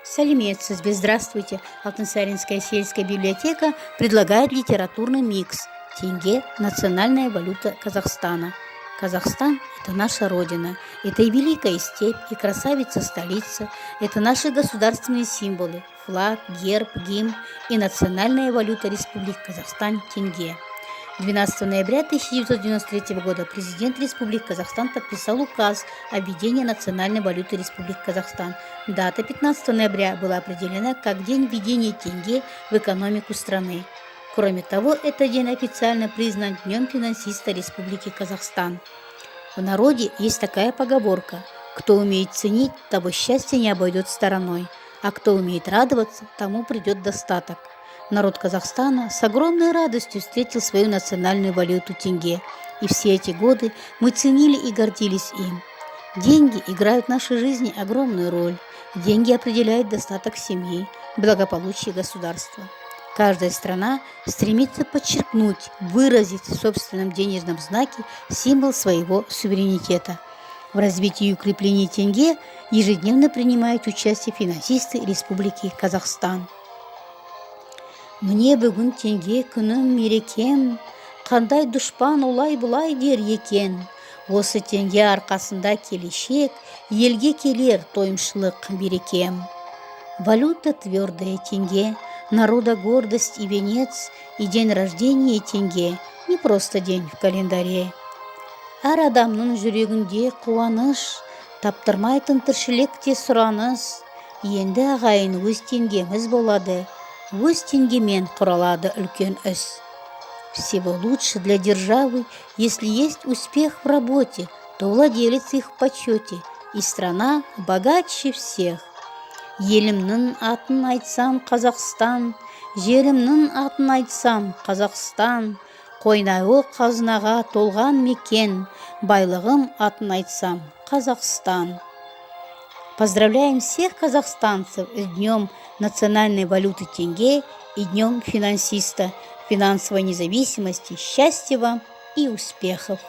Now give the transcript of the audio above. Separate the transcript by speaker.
Speaker 1: Салимец, здравствуйте. Алтынсаринская сельская библиотека предлагает литературный микс. Тенге – национальная валюта Казахстана. Казахстан – это наша родина. Это и великая степь, и красавица-столица. Это наши государственные символы – флаг, герб, гимн и национальная валюта Республики Казахстан – тенге. 12 ноября 1993 года президент Республики Казахстан подписал указ о введении национальной валюты Республики Казахстан. Дата 15 ноября была определена как день введения тенге в экономику страны. Кроме того, этот день официально признан Днем финансиста Республики Казахстан. В народе есть такая поговорка: кто умеет ценить, того счастье не обойдет стороной, а кто умеет радоваться, тому придет достаток. Народ Казахстана с огромной радостью встретил свою национальную валюту тенге, и все эти годы мы ценили и гордились им. Деньги играют в нашей жизни огромную роль. Деньги определяют достаток семьи, благополучие государства. Каждая страна стремится подчеркнуть, выразить в собственном денежном знаке символ своего суверенитета. В развитии и укреплении тенге ежедневно принимают участие финансисты Республики Казахстан. Мне бүгін тенге күнім мерекем, қандай дұшпан олай-бұлай дер екен. Осы тенге арқасында келешек, елге келер тойымшылық берекем. Валюта твердая тенге, народа гордость и венец, и день рождения тенге, не просто день в календаре. Әр адамның жүрегінде қуаныш, таптырмайтын тіршілікте сұраныс. Енді ағайын өз теңгеміз болады. Өз теңгемен құралады үлкен іс. Всего лучше для державы, если есть успех в работе, то владелец их в почете, и страна богаче всех. Елімнің атын айтсам Қазақстан, жерімнің атын айтсам Қазақстан, қойнауы қазынаға толған мекен, байлығым атын айтсам Казахстан. Поздравляем всех казахстанцев с Днем национальной валюты тенге и Днем финансиста, финансовой независимости, счастья вам и успехов!